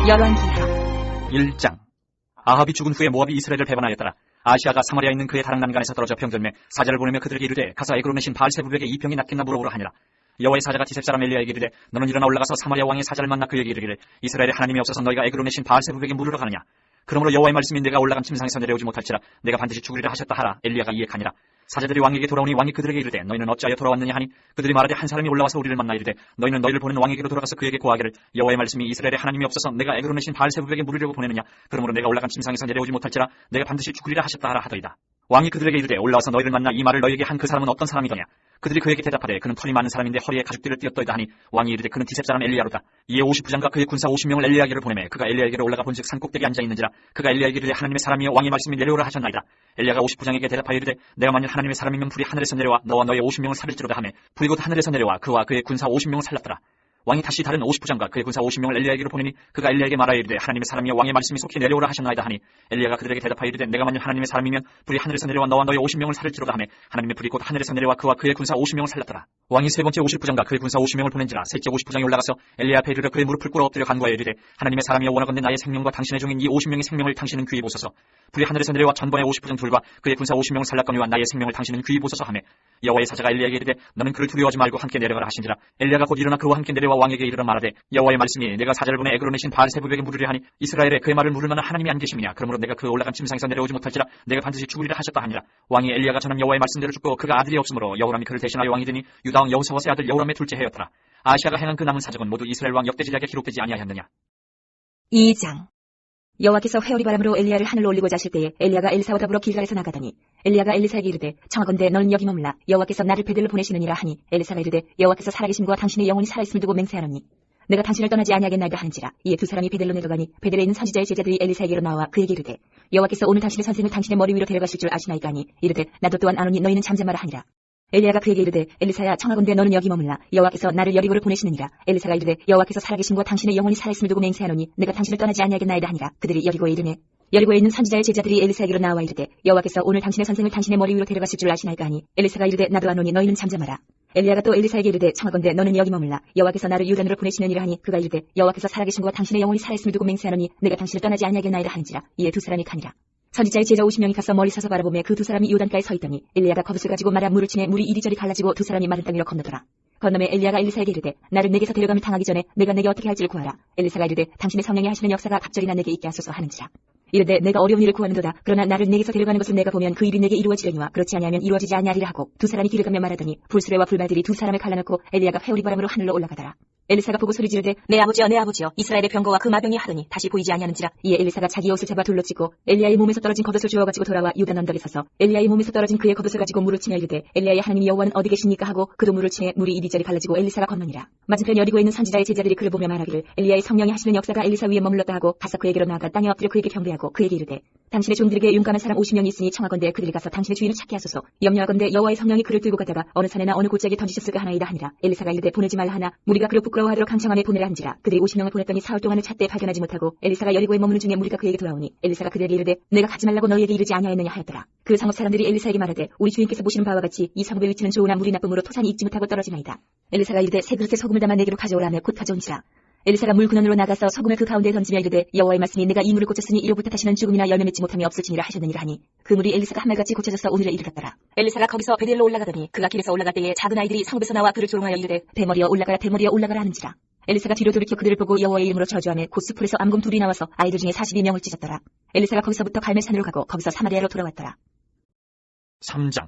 열왕기하 1장. 아합이 죽은 후에 모압이 이스라엘을 배반하였더라. 아시아가 사마리아에 있는 그의 다른 난간에서 떨어져 병들매 사자를 보내며 그들에게 이르되 가서 에그론의 신 바알세부백에 이 병이 낫겠나 물어보라 하니라. 여호와의 사자가 디셉 사람 엘리야에게 이르되 너는 일어나 올라가서 사마리아 왕의 사자를 만나 그에게 이르기를 이스라엘의 하나님이 없어서 너희가 에그론의 신 바알세부백에 물으러 가느냐. 그러므로 여호와의 말씀이 내가 올라간 침상에서 내려오지 못할지라 내가 반드시 죽으리라 하셨다 하라. 엘리야가 이에 가니라. 사자들이 왕에게 돌아오니 왕이 그들에게 이르되 너희는 어찌하여 돌아왔느냐 하니 그들이 말하되 한 사람이 올라와서 우리를 만나 이르되 너희는 너희를 보낸 왕에게로 돌아가서 그에게 고하기를 여호와의 말씀이 이스라엘의 하나님이 없어서 내가 에그론의 신 바알세부백에 물으려고 보내느냐. 그러므로 내가 올라간 침상에서 내려오지 못할지라 내가 반드시 죽으리라 하셨다 하라 하더이다. 왕이 그들에게 이르되 올라와서 너희를 만나 이 말을 너희에게 한 그 사람은 어떤 사람이더냐. 그들이 그에게 대답하되 그는 털이 많은 사람인데 허리에 가죽띠를 띠었더이다 하니 왕이 이르되 그는 디셉 사람 엘리야로다. 이에 50부장과 그의 군사 50명을 엘리야에게로 보내매 그가 엘리야에게로 올라가 본즉 산꼭대기에 앉아있는지라. 그가 엘리야에게 이르되 하나님의 사람이여 왕의 말씀이 내려오라 하셨나이다. 엘리야가 50부장에게 대답하여 이르되 내가 만일 하나님의 사람이면 불이 하늘에서 내려와 너와 너의 50명을 살릴지로다 하매 불이 곧 하늘에서 내려와 그와 그의 군사 50명을 살랐더라. 왕이 다시 다른 50부장과 그의 군사 50명을 엘리야에게로 보내니 그가 엘리야에게 말하여 이르되 하나님의 사람이여 왕의 말씀이 속히 내려오라 하셨나이다 하니 엘리야가 그들에게 대답하여 이르되 내가 만일 하나님의 사람이면 불이 하늘에서 내려와 너와 너의 50명을 살릴지로다 하매 하나님의 불이 곧 하늘에서 내려와 그와 그의 군사 50명을 살랐더라. 왕이 세 번째 50부장과 그의 군사 50명을 보낸지라 셋째 50부장이 올라가서 엘리야 앞에 이르러 그의 무릎을 꿇어 엎드려 간구하여 이르되 하나님의 사람이여 원하건대 나의 생명과 당신의 종인 이 50명의 생명을 당신은 귀히 보소서. 불이 하늘에서 내려와 전번의 50부장 둘과 그의 군사 50명을 살랐거니와 나의 생명을 당신은 귀히 보소서 하매 여호와의 사자가 엘리야에게 이르되 너는 그를 두려워하지 말고 함께 내려가라 하신지라. 엘리야가 곧 일어나 그와 함께 내려와 왕에게 이르러 말하되 여호와의 말씀이 내가 사자를 보내 에그론의 신 바알세부백에 물으려 하니 이스라엘에 그의 말을 물을 만한 하나님이 안 계심이냐. 그러므로 내가 그 올라간 침상에서 내려오지 못할지라 내가 반드시 죽으리라 하셨다 하니라. 왕이 엘리야가 전한 여호와의 말씀대로 죽고 그가 아들이 없으므로 여호람이 그를 대신하여 왕이 되니 유다 왕 여호사밧의 아들 여호람의 둘째 해였더라. 아시아가 행한 그 남은 사적은 모두 이스라엘 왕 역대지략에 기록되지 아니하였느냐. 2장. 여호와께서 회오리 바람으로 엘리야를 하늘로 올리고자 하실 때에 엘리야가 엘리사와 더불어 길갈에서 나가더니 엘리야가 엘리사에게 이르되 청하건대 너는 여기 머물라 여호와께서 나를 베델로 보내시느니라 하니 엘리사가 이르되 여호와께서 살아계심과 당신의 영혼이 살아있음을 두고 맹세하노니 내가 당신을 떠나지 아니하겠나이다 하는지라. 이에 두 사람이 베델로 내려가니 베델에 있는 선지자의 제자들이 엘리사에게로 나와 그에게 이르되 여호와께서 오늘 당신의 선생을 당신의 머리 위로 데려가실 줄 아시나이까 하니 이르되 나도 또한 아노니 너희는 잠잠하라 하니라. 엘리야가 그에게 이르되 엘리사야 청하건대 너는 여기 머물라 여호와께서 나를 여리고로 보내시느니라. 엘리사가 이르되 여호와께서 살아계심과 당신의 영혼이 살아있음을 두고 맹세하노니 내가 당신을 떠나지 아니하겠나이다 하니라. 그들이 여리고에 이르매 여리고에 있는 선지자의 제자들이 엘리사에게로 나와 이르되 여호와께서 오늘 당신의 선생을 당신의 머리 위로 데려가실 줄 아시나이까 하니 엘리사가 이르되 나도 아노니 너희는 잠잠하라. 엘리야가 또 엘리사에게 이르되 청하건대 너는 여기 머물라 여호와께서 나를 유단으로 보내시느니라 하니 그가 이르되 여호와께서 살아계심과 당신의 영혼이 살아있음을 두고 맹세하노니 내가 당신을 떠나지 아니하겠나이다 하는지라. 이에 두 사람이 가니라. 선지자의 제자 50명이 가서 멀리 서서 바라보며 그 두 사람이 요단가에 서 있더니 엘리야가 겉옷을 가지고 말아 물을 치매 물이 이리저리 갈라지고 두 사람이 마른 땅 위로 건너더라. 건너매 엘리야가 엘리사에게 이르되 나를 내게서 데려감을 당하기 전에 내가 내게 어떻게 할지를 구하라. 엘리사가 이르되 당신의 성령이 하시는 역사가 갑절이나 내게 있게 하소서 하는지라. 이르되 내가 어려운 일을 구하는도다. 그러나 나를 내게서 데려가는 것을 내가 보면 그 일이 내게 이루어지려니와 그렇지 아니하면 이루어지지 아니하리라 하고 두 사람이 길을 가며 말하더니 불수레와 불발들이 두 사람을 갈라놓고 엘리야가 회오리 바람으로 하늘로 올라가더라. 엘리사가 보고 소리 지르되 내 아버지여 이스라엘의 병거와 그 마병이 하더니 다시 보이지 아니하는지라. 이에 엘리사가 자기 옷을 잡아 둘러 찢고 엘리야의 몸에서 떨어진 겉옷을 주워가지고 돌아와 유단 언덕에 서서 엘리야의 몸에서 떨어진 그의 겉옷을 가지고 물을 치며 이르되 엘리야의 하나님 여호와는 어디 계십니까 하고 그도 물을 치매 물이 이리저리 갈라지고 엘리사가 건너니라. 맞은편 여리고에 있는 선지자의 제자들이 그를 보며 말하기를 엘리야의 성령이 하시는 역사가 엘리사 위에 머물렀다 하고 가서 그에게로 나아가 땅에 엎드려 그에게 경배하고 그에게 이르되 당신의 종들에게 용감한 사람 50명이 있으니 청하건대 그들이 가서 당신의 주인을 찾게 하소서. 염려하건대 여호와의 성령이 그를 들고 가다가 어느 산에나 어느 골짜기에 던지셨을까 하나이다 하니라. 엘리사가 이르되 보내지 말라 하나 무리가 그를 부끄러워하도록 강청함에 보내라 한지라. 그들이 50명을 보냈더니 사흘 동안을 찾되 발견하지 못하고 엘리사가 여리고에 머무는 중에 무리가 그에게 돌아오니 엘리사가 그들에게 이르되 내가 가지 말라고 너희에게 이르지 아니하였느냐 하였더라. 그 성읍 사람들이 엘리사에게 말하되 우리 주인께서 보시는 바와 같이 이 성읍의 위치는 좋으나 물이 나쁨으로 토산이 익지 못하고 떨어지나이다. 엘리사가 이르되 세 그릇에 소금을 담아 내게로 가져오라 하며 곧 가져온지라. 엘리사가 물 근원으로 나가서 소금을 그 가운데에 던지며 이르되 여호와의 말씀이 내가 이 물을 고쳤으니 이로부터 다시는 죽음이나 열매 맺지 못함이 없을지니라 하셨느니라 하니 그 물이 엘리사가 한말같이 고쳐져서 오늘에 이르렀더라. 엘리사가 거기서 베델로 올라가더니 그가 길에서 올라갈 때에 작은 아이들이 성읍에서 나와 그를 조롱하여 이르되 대머리여 올라가라 하는지라. 엘리사가 뒤로 돌이켜 그들을 보고 여호와의 이름으로 저주하며 곧 수풀에서 암곰 둘이 나와서 아이들 중에 42명을 찢었더라. 엘리사가 거기서부터 갈멜산으로 가고 거기서 사마리아로 돌아왔더라. 3장.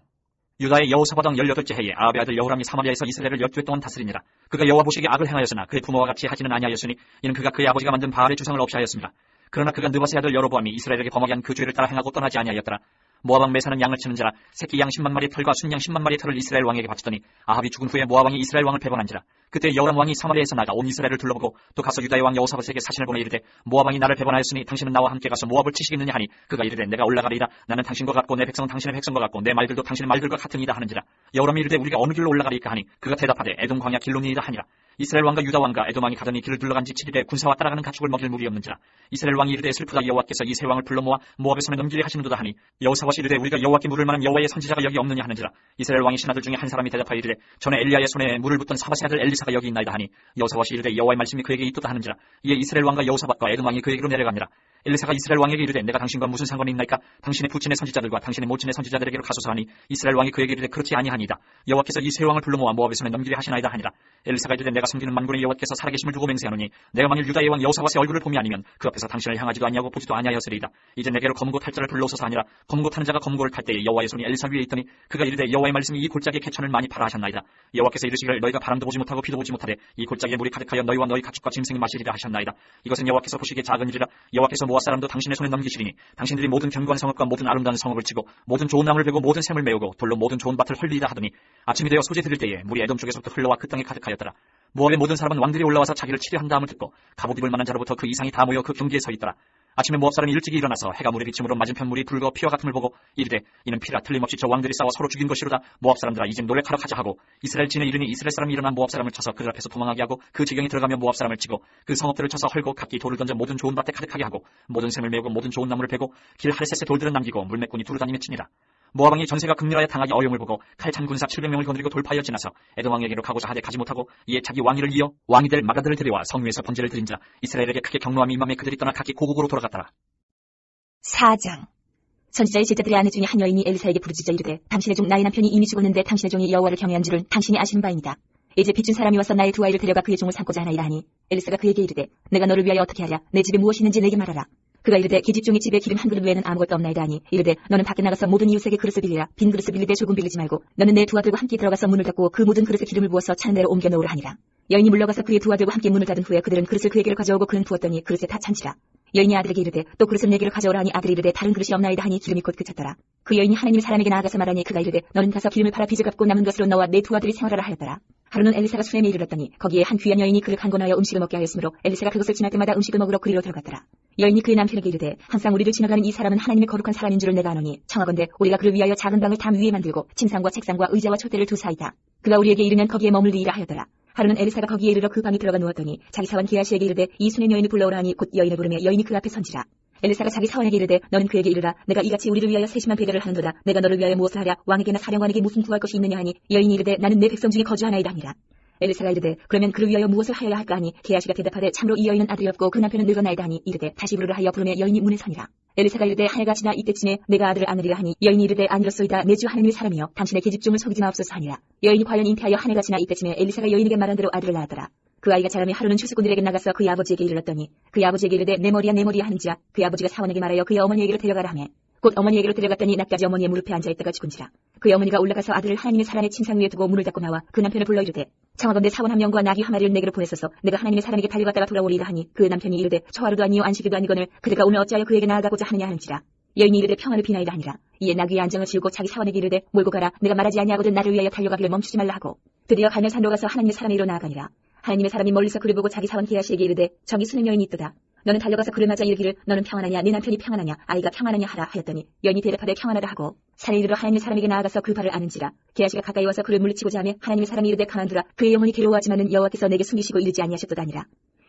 유다의 여호사밧 왕 18째 해에 아합의 아들 여호람이 사마리아에서 이스라엘을 12해 동안 다스리니라. 그가 여호와 보시기에 악을 행하였으나 그의 부모와 같이 하지는 아니하였으니 이는 그가 그의 아버지가 만든 바알의 주상을 없이 하였습니다. 그러나 그가 느밧의 아들 여로보암이 이스라엘에게 범하게 한 그 죄를 따라 행하고 떠나지 아니하였더라. 모압 왕 메사는 양을 치는 자라 새끼 양 10만 마리의 털과 순양 10만 마리의 털을 이스라엘 왕에게 바치더니 아합이 죽은 후에 모압 왕이 이스라엘 왕을 배반한지라. 그때 여호람 왕이 사마리아에서 나가 온 이스라엘을 둘러보고 또 가서 유다의 왕 여호사밧에게 사신을 보내 이르되 모압 왕이 나를 배반하였으니 당신은 나와 함께 가서 모압을 치시겠느냐 하니 그가 이르되 내가 올라가리이다. 나는 당신과 같고 내 백성은 당신의 백성과 같고 내 말들도 당신의 말들과 같으니이다 하는지라. 여호람이 이르되 우리가 어느 길로 올라가리이까 하니 그가 대답하되 에돔 광야 길로니이다 하니라. 이스라엘 왕과 유다 왕과 에돔 왕이 가더니 길을 둘러간 지 7일에 군사와 따라가는 가축을 먹일 물이 없는지라. 이스라엘 왕이 이르되 슬프다. 여호와께서 이 세 왕을 불러 모아 모압의 손에 넘기게 하시는도다 하니 여호사밧 여호사밧이 이르되 우리가 여호와께 물을 만한 여호와의 선지자가 여기 없느냐 하는지라. 이스라엘 왕의 신하들 중에 한 사람이 대답하여 이르되 전에 엘리야의 손에 물을 붓던 사밧의 아들 엘리사가 여기 있나이다 하니 여호사밧이 이르되 여호와의 말씀이 그에게 있도다 하는지라. 이에 이스라엘 왕과 여호사밧과 에돔 왕이 그에게로 내려갑니다. 엘리사가 이스라엘 왕에게 이르되 내가 당신과 무슨 상관이 있나이까? 당신의 부친의 선지자들과 당신의 모친의 선지자들에게로 가소서 하니 이스라엘 왕이 그에게 이르되 그렇지 아니하니이다. 여호와께서 이 세 왕을 불러 모아 모압의 손에 넘기게 하시나이다 하니라. 엘리사가 이르되 내가 섬기는 만군의 여호와께서 살아계심을 두고 맹세하노니 내가 만일 유다의 왕 여호사밧의 얼굴을 봄이 아니면 그 앞에서 당신을 향하지도 아니하고 보지도 아니하였으리이다. 이제 내게로 검은고 탈 자를 불러오소서 하니라. 검은고 타는 자가 검은고를 탈 때에 여호와의 손이 엘리사 위에 있더니 그가 이르되 여호와의 말씀이 이 골짜기에 개천을 많이 파라 하셨나이다. 여호와께서 이르시기를 너희가 바람도 보지 못하고 비도 보지 못하되 이 골짜기에 물이 가득하여 너희와 너희 가축과 짐승이 마시리라 하셨나이다. 이것은 여호와께서 보시기에 작은 일이라. 여호와께서 모압 사람도 당신의 손에 넘기시리니 당신들이 모든 견고한 성읍과 모든 아름다운 성읍을 치고 모든 좋은 나무를 베고 모든 샘을 메우고 돌로 모든 좋은 밭을 헐리이다 하더니 아침이 되어 소재 들을 때에 물이 에돔 쪽에서부터 흘러와 그 땅에 가득하였더라. 모압의 모든 사람은 왕들이 올라와서 자기를 치료한다함을 듣고 갑옷 입을 만한 자로부터 그 이상이 다 모여 그 경계에 서 있더라. 아침에 모압 사람이 일찍이 일어나서 해가 물의 비침으로 맞은편 물이 붉어 피와 같음을 보고 이르되 이는 피라 틀림없이 저 왕들이 싸워 서로 죽인 것이로다. 모압 사람들아 이제 노력하러 가자 하고 이스라엘 진에 이르니 이스라엘 사람이 일어나 모압 사람을 쳐서 그들 앞에서 도망하게 하고 그 지경에 들어가며 모압 사람을 치고 그 성읍들을 쳐서 헐고 각기 돌을 던져 모든 좋은 밭에 가득하게 하고 모든 샘을 메우고 모든 좋은 나무를 베고 길 하레셋에 돌들은 남기고 물매꾼이 두루다니며 치니라. 모압 왕이 전세가 극렬하여 당하기 어려움을 보고 칼찬 군사 700명을 거느리고 돌파하여 지나서 에돔 왕에게로 가고자 하되 가지 못하고 이에 자기 왕위를 이어 왕이 될 마가들을 데려와 성 위에서 번제를 드린자 이스라엘에게 크게 경노함이 임함에 그들이 떠나 각기 고국으로 돌아갔더라. 4장. 선지자의 제자들의 아내 중에 한 여인이 엘리사에게 부르짖어 이르되 당신의 종 나의 남편이 이미 죽었는데 당신의 종이 여호와를 경외한 줄은 당신이 아시는 바입니다. 이제 빚준 사람이 와서 나의 두 아이를 데려가 그의 종을 삼고자 하나이다 하니 엘리사가 그에게 이르되 내가 너를 위하여 어떻게 하랴? 내 집에 무엇이 있는지 내게 말하라. 그가 이르되 기집종이 집에 기름 한 그릇 외에는 아무것도 없나이다 하니 이르되 너는 밖에 나가서 모든 이웃에게 그릇을 빌리라. 빈 그릇을 빌리되 조금 빌리지 말고 너는 내 두 아들과 함께 들어가서 문을 닫고 그 모든 그릇에 기름을 부어서 차는 대로 옮겨 놓으라 하니라. 여인이 물러가서 그의 두 아들과 함께 문을 닫은 후에 그들은 그릇을 그에게로 가져오고 그는 부었더니 그릇에 다 찬지라. 여인이 아들에게 이르되 또 그릇을 내게로 가져오라 하니 아들이 이르되 다른 그릇이 없나이다 하니 기름이 곧 그쳤더라. 그 여인이 하나님의 사람에게 나아가서 말하니 그가 이르되 너는 가서 기름을 팔아 빚을 갚고 남은 것으로 너와 내 두 아들이 생활하라 하였더라. 하루는 엘리사가 수넴에 이르렀더니 거기에 한 귀한 여인이 그를 간곤하여 음식을 먹게 하였으므로 엘리사가 그것을 지날 때마다 음식을 먹으러 그리로 들어갔더라. 여인이 그의 남편에게 이르되 항상 우리를 지나가는 이 사람은 하나님의 거룩한 사람인 줄을 내가 아노니 청하건대 우리가 그를 위하여 작은 방을 담 위에 만들고 침상과 책상과 의자와 촛대를 두사이다. 그가 우리에게 이르면 거기에 머물리이라 하였더라. 하루는 엘리사가 거기에 이르러 그 방에 들어가 누웠더니 자기 사원 게하시에게 이르되 이 수넴 여인을 불러오라 하니 곧 여인을 부르며 여인이 그 앞에 선지라. 엘리사가 자기 사원에게 이르되 너는 그에게 이르라. 내가 이같이 우리를 위하여 세심한 배려를 하는도다. 내가 너를 위하여 무엇을 하랴? 왕에게나 사령관에게 무슨 구할 것이 있느냐 하니 여인이 이르되 나는 내 백성 중에 거주하나이다 하니라. 엘리사가 이르되 그러면 그를 위하여 무엇을 하여야 할까 하니 게하시가 대답하되 참으로 이 여인은 아들이 없고 그 남편은 늙었나이다 하니 이르되 다시 부르라 하여 부르며 여인이 문에 서니라. 엘리사가 이르되 한 해가 지나 이때쯤에 내가 아들을 안으리라 하니 여인이 이르되 아니로소이다. 내 주 하나님의 사람이여 당신의 계집종을 속이지 마옵소서 하니라. 여인이 과연 잉태하여 한 해가 지나 이때쯤에 엘리사가 여인에게 말한 대로 아들을 낳았더라. 그 아이가 자라며 하루는 추수꾼들에게 나가서 그의 아버지에게 이르렀더니 그의 아버지에게 이르되 내 머리야 하는지라. 그의 아버지가 사원에게 말하여 그의 어머니에게로 데려가라 하매 곧 어머니에게로 데려갔더니 낮까지 어머니의 무릎에 앉아있다가 죽은지라. 그의 어머니가 올라가서 아들을 하나님의 사람의 침상 위에 두고 문을 닫고 나와 그 남편을 불러 이르되 청하건대 사원 한 명과 나귀 한 마리를 내게로 보내소서. 내가 하나님의 사람에게 달려갔다가 돌아오리라 하니 그 남편이 이르되 초하루도 아니요 안식일도 아니거늘 그대가 오늘 어찌하여 그에게 나아가고자 하느냐 하는지라. 여인이 이르되 평안을 비나이다 하니라. 이에 나귀의 안정을 지우고 자기 사원에게 이르되 몰고 가라. 내가 말하지 아니하거든 나를 위하여 달려가기를 멈추지 말라 하고 드디어 갈멜산으로 가서 하나님의 사람의 이로 나아가니라. 하나님의 사람이 멀리서 그를 보고 자기 사원 게하시에게 이르되 저기 수넴 여인이 있도다. 너는 달려가서 그를 맞아 이르기를 너는 평안하냐? 내 남편이 평안하냐? 아이가 평안하냐 하라 하였더니 여인이 대답하되 평안하다 하고 산에 이르러 하나님의 사람에게 나아가서 그 발을 아는지라. 게하시가 가까이 와서 그를 물리치고자 하며 하나님의 사람이 이르되 가만두라. 그의 영혼이 괴로워하지만은 여호와께서 내게 숨기시고 이르지 아니하셨도다 하니라.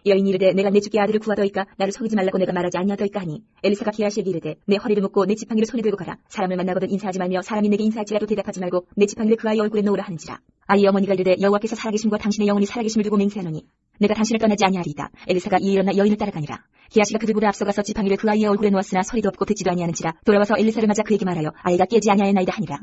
여인이 이르되 내가 내 주께 아들을 구하더이까 나를 속이지 말라고 내가 말하지 아니하더이까 하니 엘리사가 게하시에게 이르되 내 허리를 묶고 내 지팡이를 손에 들고 가라. 사람을 만나거든 인사하지 말며 사람이 내게 인사할지라도 대답하지 말고 내 지팡이를 그 아이 얼굴에 놓으라 하는지라. 아이의 어머니가 이르되 여호와께서 살아계심과 당신의 영혼이 살아계심을 두고 맹세하노니 내가 당신을 떠나지 아니하리이다. 엘리사가 이에 일어나 여인을 따라가니라. 게하시가 그들보다 앞서가서 지팡이를 그 아이의 얼굴에 놓았으나 소리도 없고 듣지도 아니하는지라. 돌아와서 엘리사를 맞아 그에게 말하여 아이가 깨지 아니하였나이다 하니라.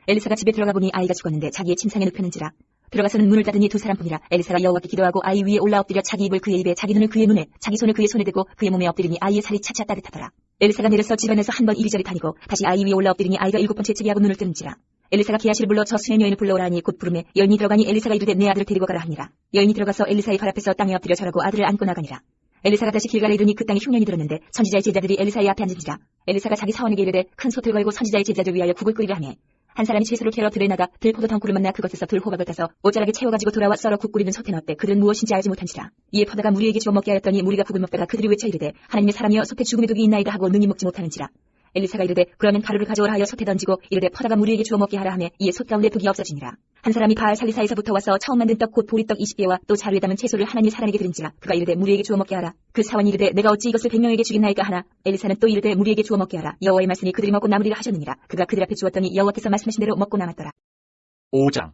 엘리사가 집에 들어가 보니 아이가 죽었는데 자기의 침상에 눕혔는지라. 들어가서는 문을 닫으니 두 사람뿐이라. 엘리사가 여호와께 기도하고 아이 위에 올라 엎드려 자기 입을 그의 입에 자기 눈을 그의 눈에 자기 손을 그의 손에 대고 그의 몸에 엎드리니 아이의 살이 차차 따뜻하더라. 엘리사가 내려서 집안에서 한 번 이리저리 다니고 다시 아이 위에 올라 엎드리니 아이가 7번 재채기하고 눈을 뜨는지라. 엘리사가 게하시를 불러 저 수넴 여인을 불러오라 하니 곧 부르매 여인이 들어가니 엘리사가 이르되 내 아들을 데리고 가라 하니라. 여인이 들어가서 엘리사의 발 앞에서 땅에 엎드려 절하고 아들을 안고 나가니라. 엘리사가 다시 길갈에 이르니 그 땅에 흉년이 들었는데 선지자의 제자들이 엘리사의 앞에 앉은지라. 엘리사가 자기 사원에게 이르되 큰 솥을 걸고 선지자의 제자들 위하여 국을 끓이라 하매 한 사람이 채소를 캐러 들에 나가 들포도 덩굴을 만나 그것에서 들호박을 따서 옷자락에 채워가지고 돌아와 썰어 국 끓이는 솥에 넣었대. 그들은 무엇인지 알지 못한지라. 이에 퍼다가 무리에게 주워 먹게 하였더니 무리가 국을 먹다가 그들이 외쳐 이르되 하나님의 사람이여 솥에 죽음의 독이 있나이다 하고 능히 먹지 못하는지라. 엘리사가 이르되 그러면 가루를 가져오라 하여 솥에 던지고 이르되 퍼다가 무리에게 주어 먹게 하라 하며 이에 솥 가운데 독이 없어지니라. 한 사람이 바알 살리사에서부터 와서 처음 만든 떡 곧 보리떡 20개와 또 자루에 담은 채소를 하나님의 사람에게 드린지라. 그가 이르되 무리에게 주어 먹게 하라. 그 사원이 이르되 내가 어찌 이것을 100명에게 주겠나이까 하나. 엘리사는 또 이르되 무리에게 주어 먹게 하라. 여호와의 말씀이 그들이 먹고 남으리라 하셨느니라. 그가 그들 앞에 주었더니 여호와께서 말씀하신 대로 먹고 남았더라. 5장.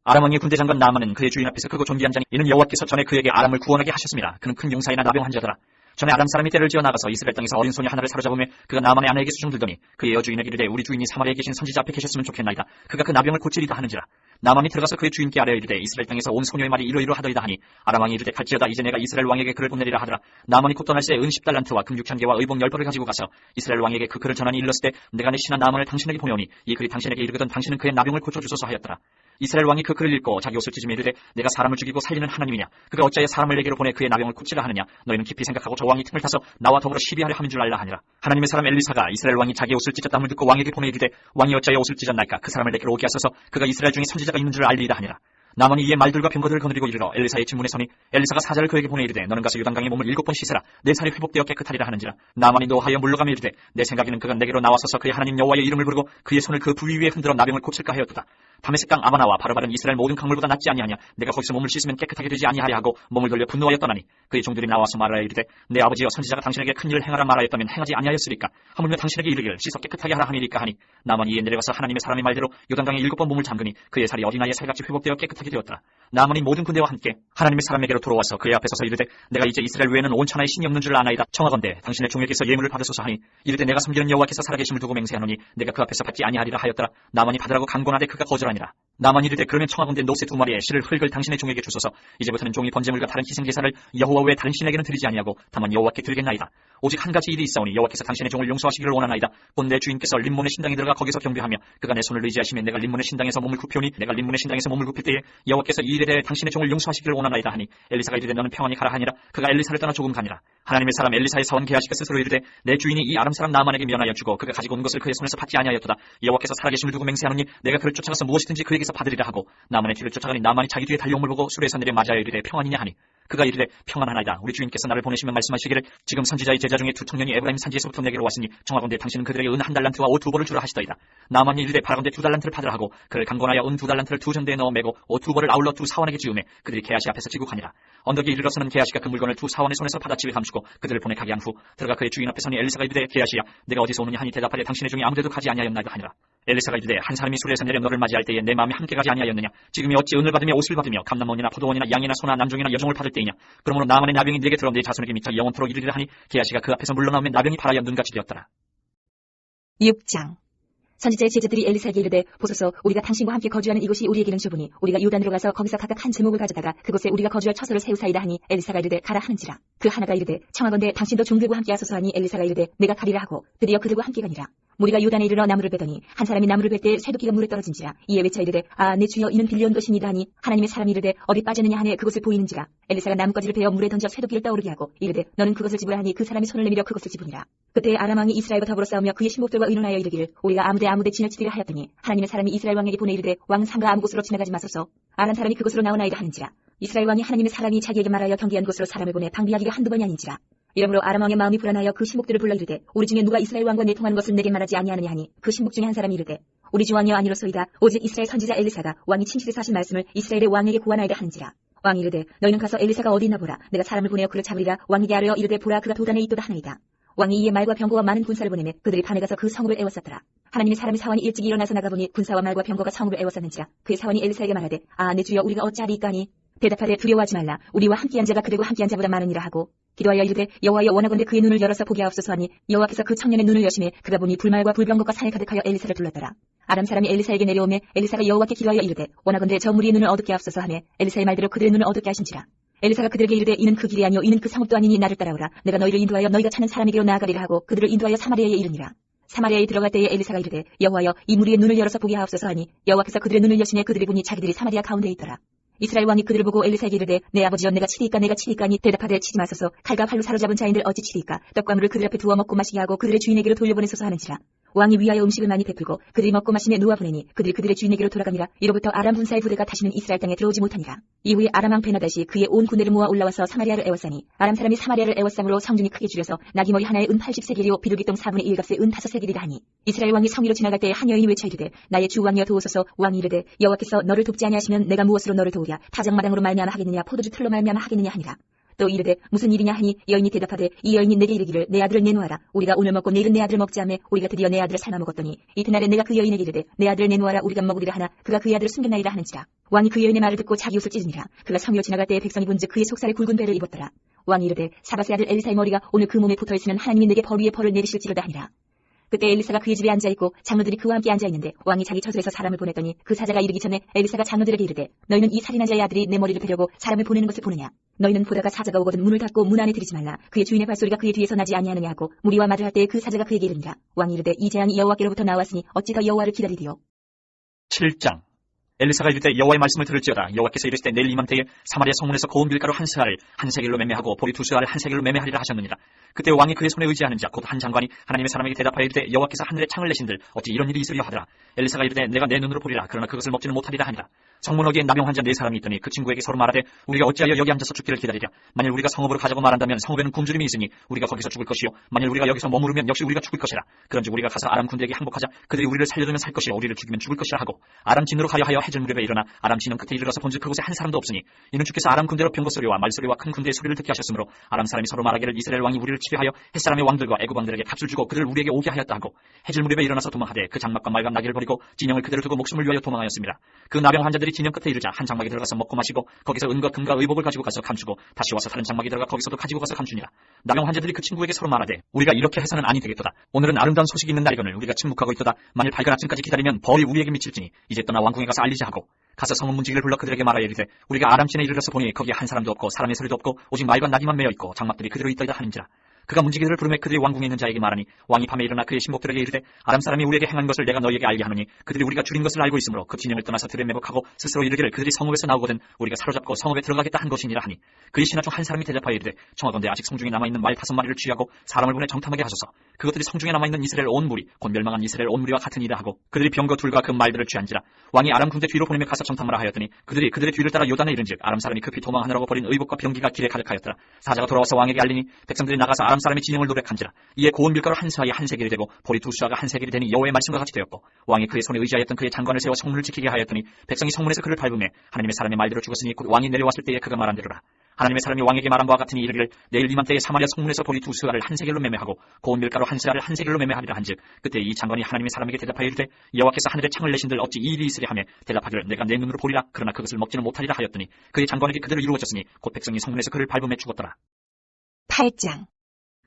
아람 왕의 군대 장관 나만은 그의 주인 앞에서 크고 존귀한 자니 이는 여호와께서 전에 그에게 아람을 구원하게 하셨습니다. 그는 큰 용사이나 나병 환자더라. 전에 아람 사람이 떼를 지어 나가서 이스라엘 땅에서 어린 소녀 하나를 사로잡으며 그가 나만의 아내에게 수중 들더니 그의 여주인에게 이르되 우리 주인이 사마리아에 계신 선지자 앞에 계셨으면 좋겠나이다. 그가 그 나병을 고치리다 하는지라. 나만이 들어가서 그의 주인께 아뢰어 이르되 이스라엘 땅에서 온 소녀의 말이 이러이러 하더이다 하니 아람 왕이 이르되 갈지어다. 이제 내가 이스라엘 왕에게 그를 보내리라 하더라. 나만이 곧 떠날 새 은 10달란트와 금 6,000개와 의복 10벌을 가지고 가서 이스라엘 왕에게 그 글을 전하니 일렀을 때 내가 내 신하 나만을 당신에게 보내오니 이 글이 당신에게 이르거든 당신은 그의 나병을 고쳐주소서 하였더라. 이스라엘 왕이 그 글을 읽고 자기 옷을 찢으며 이르되 내가 사람을 죽이고 살리는 하나님이냐. 그가 어찌하여 사람을 내게로 보내 그의 나병을 고치라 하느냐. 너희는 깊이 생각하고 저 왕이 틈을 타서 나와 더불어 시비하려 함인 줄 알라 하니라. 하나님의 사람 엘리사가 이스라엘 왕이 자기 옷을 찢었다함을 듣고 왕에게 보내 이르되 왕이 어찌하여 옷을 찢었나이까. 그 사람을 내게로 오게 하소서. 그가 이스라엘 중에 선지자가 있는 줄 알리이다 하니라. 나만이 이에 말들과 병거들을 거느리고 이르러 엘리사의 진문에 서니 엘리사가 사자를 그에게 보내 이르되 너는 가서 요단강에 몸을 7번 씻으라. 내 살이 회복되어 깨끗하리라 하는지라. 나만이 노하여 물러가며 이르되 내 생각에는 그가 내게로 나와서서 그의 하나님 여호와의 이름을 부르고 그의 손을 그 부위 위에 흔들어 나병을 고칠까 하였도다. 다메섹 강 아바나와 바르바른 이스라엘 모든 강물보다 낫지 아니하냐. 내가 거기서 몸을 씻으면 깨끗하게 되지 아니하랴 하고 몸을 돌려 분노하여 떠나니 그의 종들이 나와서 말하여 이르되 내 아버지여 선지자가 당신에게 큰 일을 행하라 말하였다면 행하지 아니하였으리까. 하물며 당신에게 이르기를 씻어 깨끗하게 하라 하니리까 하니 나만이 이에 내려가서 하나님의 사람의 말대로 요단강에 7번 몸을 잠그니 그의 살이 어린아이의 살같이 회복되어 깨끗하게 되었더라. 나만이 모든 군대와 함께 하나님의 사람에게로 돌아와서 그의 앞에 서서 이르되 내가 이제 이스라엘 외에는 온 천하에 신이 없는 줄 아나이다. 청하건대 당신의 종에게서 예물을 받으소서 하니 이르되 내가 섬기는 여호와께서 살아계심을 두고 맹세하노니 내가 그 앞에서 받지 아니하리라 하였더라. 나만이 받으라고 간곤하되 그가 거절하니라. 나만이 이르되 그러면 청하건대 노새 2마리의 실을 흙을 당신의 종에게 주소서. 이제부터는 종이 번제물과 다른 희생제사를 여호와 외에 다른 신에게는 드리지 아니하고 다만 여호와께 드리겠나이다. 오직 한 가지 일이 있사오니 여호와께서 당신의 종을 용서하시기를 원하나이다. 곧 내 주인께서 림몬의 신당에 들어가 거기서 경배하며 그가 내 손을 의지하시면 내가 림몬의 신당에서 몸을 굽히오니 내가 림몬의 신당에서 몸을 굽힐 때에 여호와께서 이 일에 대해 당신의 종을 용서하시기를 원하나이다 하니 엘리사가 이르되 너는 평안히 가라 하니라. 그가 엘리사를 떠나 조금 가니라. 하나님의 사람 엘리사의 사원 게하시가 스스로 이르되 내 주인이 이 아람 사람 나만에게 면하여 주고 그가 가지고 온 것을 그의 손에서 받지 아니하였도다. 여호와께서 살아계심을 두고 맹세하노니 내가 그를 쫓아가서 무엇이든지 그에게서 받으리라 하고 나만의 뒤를 쫓아가니 나만이 자기 뒤에 달려옴을 보고 수레에서 내려 맞아야 이르되 평안이냐 하니 그가 이르되 평안하나이다. 우리 주인께서 나를 보내시면 말씀하시기를 지금 선지자의 제자 중에 2 청년이 에브라임 산지에서부터 내게로 왔으니 청하건대 당신은 그들에게 은 1달란트와 옷 2벌을 주라 하시더이다. 나만이 이르되 바라건대 2달란트를 받으라 하고 그를 강권하여 은 2달란트를 2전대에 넣어 매고 옷 2벌을 아울러 2 사원에게 지우매 그들이 게하시 앞에서 지고 가니라. 언덕에 이르러서는 게하시가 그 물건을 2 사원의 손에서 받아 집에 감추고 그들을 보내 가게 한 후 들어가 그의 주인 앞에 서니 엘리사가 이르되 게하시야 내가 어디서 오느냐 하니 대답하되 당신의 중에 아무데도 가지 아니하였나이다 하니라. 엘리사가 이르되 한 사람이 수레에서 내려 너를 맞이할 때에 내 마음이 함께 가지 아니하였느냐. 지금이 어찌 은을 받으며 옷을 받으며 감람원이나 포도원이나 양이나 소나 남종이나 여종을 받을 때이냐. 그러므로 나만의 나병이 네게 들어 네 자손에게 미쳐 영원토록 이르리라 하니 게하시가 그 앞에서 물러나오면 나병이 발하여 눈같이 되었더라. 6장. 선지자의 제자들이 엘리사에게 이르되 보소서 우리가 당신과 함께 거주하는 이곳이 우리에게는 좁으니 우리가 요단으로 가서 거기서 각각 한 제목을 가져다가 그곳에 우리가 거주할 처소를 세우사이다 하니 엘리사가 이르되 가라 하는지라. 그 하나가 이르되 청하건대 당신도 종들과 함께 하소서 하니 엘리사가 이르되 내가 가리라 하고 드디어 그들과 함께 가니라. 무리가 요단에 이르러 나무를 베더니 한 사람이 나무를 벨 때 쇠도끼가 물에 떨어진지라. 이에 외쳐 이르되 아 내 주여 이는 빌려온 것이니이다 하니 하나님의 사람이 이르되 어디 빠졌느냐 하니 그곳을 보이는지라. 엘리사가 나뭇가지를 베어 물에 던져 쇠도끼를 떠오르게 하고 이르되 너는 그것을 집으라 하니 그 사람이 손을 내밀어 그것을 집으니라. 그때 아람 왕이 이스라엘과 더불어 싸우며 그의 신복들과 의논하여 이르기를 우리가 아무데 진을 치리라 하였더니 하나님의 사람이 이스라엘 왕에게 보내 이르되 왕은 상가 아무 곳으로 지나가지 마소서. 아람 사람이 그곳으로 나오나이다 하는지라. 이스라엘 왕이 하나님의 사람이 자기에게 말하여 경계한 곳으로 사람을 보내 방비하기가 한두 번이 아닌지라. 이러므로 아람 왕의 마음이 불안하여 그 신복들을 불러 이르되 우리 중에 누가 이스라엘 왕과 내통하는 것을 내게 말하지 아니하느냐 하니 그 신복 중에 한 사람이 이르되 우리 주 왕이여 아니로소이다. 오직 이스라엘 선지자 엘리사가 왕이 침실에서 하신 말씀을 이스라엘의 왕에게 구하나이다 하는지라. 왕이 이르되 너희는 가서 엘리사가 어디 있나 보라. 내가 사람을 보내어 그를 잡으리라. 왕에게 아뢰어 이르되 보라 그가 도단에 있도다 하나이다. 왕이 이에 말과 병거와 많은 군사를 보내매 그들이 밤에 가서 그 성읍을 에워쌌더라. 하나님의 사람이 사원이 일찍 일어나서 나가보니 군사와 말과 병거가 성읍을 에워쌌는지라. 그의 사원이 엘리사에게 말하되 아 내 주여 우리가 어찌하리이까 하니 대답하되 두려워하지 말라. 우리와 함께한 자가 그들과 함께한 자보다 많으니라 하고 기도하여 이르되 여호와여 원하건대 그의 눈을 열어서 보게 하옵소서 하니 여호와께서 그 청년의 눈을 여시매 그가 보니 불말과 불병거가 산에 가득하여 엘리사를 둘렀더라. 아람 사람이 엘리사에게 내려오매 엘리사가 여호와께 기도하여 이르되 원하건대 저 무리의 눈을 어둡게 하옵소서 하매 엘리사의 말대로 그들의 눈을 어둡게 하신지라. 엘리사가 그들에게 이르되 이는 그 길이 아니요 이는 그 성읍도 아니니 나를 따라오라. 내가 너희를 인도하여 너희가 찾는 사람에게로 나아가리라 하고 그들을 인도하여 사마리아에 이르니라. 사마리아에 들어갈 때에 엘리사가 이르되 여호와여 이 무리의 눈을 열어서 보게 하옵소서 하니 여호와께서 그들의 눈을 여시매 그들이 보니 자기들이 사마리아 가운데에 있더라. 이스라엘 왕이 그들을 보고 엘리사에게 이르되 내 아버지여 내가 치리이까 하니 대답하되 치지 마소서. 칼과 활로 사로잡은 자인들 어찌 치리이까. 떡과 물을 그들 앞에 두어 먹고 마시게 하고 그들의 주인에게로 돌려보내소서 하는지라. 왕이 위하여 음식을 많이 베풀고 그들이 먹고 마시며 놓아 보내니 그들의 주인에게로 돌아가니라. 이로부터 아람 군사의 부대가 다시는 이스라엘 땅에 들어오지 못하니라. 이후에 아람 왕 베나다시 그의 온 군대를 모아 올라와서 사마리아를 애워싸니 아람 사람이 사마리아를 애워싸므로 성중이 크게 줄여서 나귀머리 하나에 은 80세겔이요 비둘기똥 4분의 1값에 은 5세겔이라 하니 이스라엘 왕이 성위로 지나갈 때에 한 여인이 외쳐 이르되 나의 주 왕이여 도우소서. 왕이 이르되 여호와께서 너를 돕지 아니하시면 내가 무엇으로 너를 도우랴. 타작마당으로 말미암아 하겠느냐 포도주 틀로 말미암아 하겠느냐 하니라. 또 이르되 무슨 일이냐 하니 여인이 대답하되 이 여인이 내게 이르기를 내 아들을 내놓아라. 우리가 오늘 먹고 내일은 내 아들을 먹지 않매 우리가 드디어 내 아들을 삶아 먹었더니 이튿날에 내가 그 여인에게 이르되 내 아들을 내놓아라. 우리가 먹으리라 하나 그가 그의 아들을 숨겼나이다 하는지라. 왕이 그 여인의 말을 듣고 자기 옷을 찢으니라. 그가 성위로 지나갈 때에 백성이 본즉 그의 속살에 굵은 배를 입었더라. 왕이 이르되 사밧의 아들 엘리사의 머리가 오늘 그 몸에 붙어있으면 하나님이 내게 벌 위에 벌을 내리실지로다 하니라. 그때 엘리사가 그의 집에 앉아있고 장로들이 그와 함께 앉아있는데 왕이 자기 처소에서 사람을 보냈더니 그 사자가 이르기 전에 엘리사가 장로들에게 이르되 너희는 이 살인한 자의 아들이 내 머리를 베려고 사람을 보내는 것을 보느냐. 너희는 보다가 사자가 오거든 문을 닫고 문 안에 들이지 말라. 그의 주인의 발소리가 그의 뒤에서 나지 아니하느냐 하고 무리와 말을 할 때에 그 사자가 그에게 이르니라. 왕이 이르되 이 재앙이 여호와께로부터 나왔으니 어찌 더 여호와를 기다리리요. 7장. 엘리사가 이르되 여호와의 말씀을 들을지어다. 여호와께서 이르시되 내일 이맘때에 사마리아 성문에서 고운 밀가루 한 스아를 한 세겔로 매매하고 보리 두 스아를 한 세겔로 매매하리라 하셨느니라. 그때 왕이 그의 손에 의지하는 자 곧 한 장관이 하나님의 사람에게 대답하여 이르되 여호와께서 하늘에 창을 내신들 어찌 이런 일이 있으려 하더라. 엘리사가 이르되 내가 내 눈으로 보리라. 그러나 그것을 먹지는 못하리라 하니라. 성문어기에 나병 환자 4사람이 있더니 그 친구에게 서로 말하되 우리가 어찌하여 여기 앉아서 죽기를 기다리랴. 만일 우리가 성읍으로 가자고 말한다면 성읍에는 굶주림이 있으니 우리가 거기서 죽을 것이요 만일 우리가 여기서 머무르면 역시 우리가 죽을 것이라. 그런즉 우리가 가서 아람 군대에게 항복하자. 그들이 우리를 살려두면 살 것이요 우리를 죽이면 죽을 것이라 하고 아람 진으로 가려 하여 해질 무렵에 일어나 아람 진영 끝에 이르러서 본즉 그곳에 한 사람도 없으니 이는 주께서 아람 군대로 병거 소리와 말소리와 큰 군대의 소리를 듣게 하셨으므로 아람 사람이 서로 말하기를 이스라엘 왕이 우리를 치료하여 햇사람의 왕들과 애굽 왕들에게 값을 주고 그들을 우리에게 오게 하였다 하고 해질 무렵에 일어나서 도망하되 그 장막과 말과 나귀를 버리고 진영을 그대로 두고 목숨을 위하여 도망하였습니다. 그 나병 환자들이 진영 끝에 이르자 한 장막에 들어가서 먹고 마시고 거기서 은과 금과 의복을 가지고 가서 감추고 다시 와서 다른 장막에 들어가 거기서도 가지고 가서 감추니라. 나병 환자들이 그 친구에게 서로 말하되 우리가 이렇게 해서는 아니 되겠도다. 오늘은 아름다운 소식이 있는 날이거늘 우리가 침묵하고 있도다. 만일 밝은 아침까지 기다리면 벌이 우리에게 미칠지니 이제 떠나 왕궁에 가서 알리자 하고 가서 성문 문지기를 불러 그들에게 말하여 이르되 우리가 아람진에 이르러서 보니 거기에 한 사람도 없고 사람의 소리도 없고 오직 말과 나귀만 매여 있고 장막들이 그대로 있더이다 하는지라. 그가 문지기들을 부르매 그들이 왕궁에 있는 자에게 말하니 왕이 밤에 일어나 그의 신복들에게 이르되 아람 사람이 우리에게 행한 것을 내가 너희에게 알게 하노니 그들이 우리가 줄인 것을 알고 있으므로 그 진영을 떠나서 들에 매복하고 스스로 이르기를 그들이 성읍에서 나오거든 우리가 사로잡고 성읍에 들어가겠다 한 것이니라 하니 그의 신하 중 한 사람이 대답하여 이르되 청하건대 아직 성중에 남아있는 말 5마리를 취하고 사람을 보내 정탐하게 하소서. 그것들이 성중에 남아있는 이스라엘 온 무리 곧 멸망한 이스라엘 온 무리와 같으니라 하고 그들이 병거 둘과 그 말들을 취한지라. 왕이 아람 군대 뒤로 보내며 가서 정탐하라 하였더니 그들이 그들의 뒤를 따라 요단에 이른즉 아람 사람이 급히 도망하느라고 버린 의복과 병기가 길에 가득하였더라. 사자가 돌아와서 왕에게 알리니 백성들이 나가서 아람 사람의 진영을 노력한지라. 이에 고운 밀가루 한 스아에 한 세겔이 되고 보리 두 스아가 한 세겔이 되니 여호와의 말씀과 같이 되었고 왕이 그의 손에 의지하였던 그의 장관을 세워 성문을 지키게 하였더니 백성이 성문에서 그를 밟으며 하나님의 사람의 말대로 죽었으니 곧 왕이 내려왔을 때에 그가 말한 대로라. 하나님의 사람이 왕에게 말한 바와 같으니 이르기를 내일 이맘때에 사마리아 성문에서 보리 두 스아를 한 세겔로 매매하고 고운 밀가루 한 스아를 한 세겔로 매매하리라 한즉 그때 이 장관이 하나님의 사람에게 대답하여 이르되 여호와께서 하늘에 창을 내신들 어찌 이 일이 있으랴 하며 대답하기를 내가 내 눈으로 보리라. 그러나 그것을 먹지는 못하리라 하였더니 그의 장관에게 그대로 이루어졌으니 곧 백성이 성문에서 그를 밟으며 죽었더라. 8장.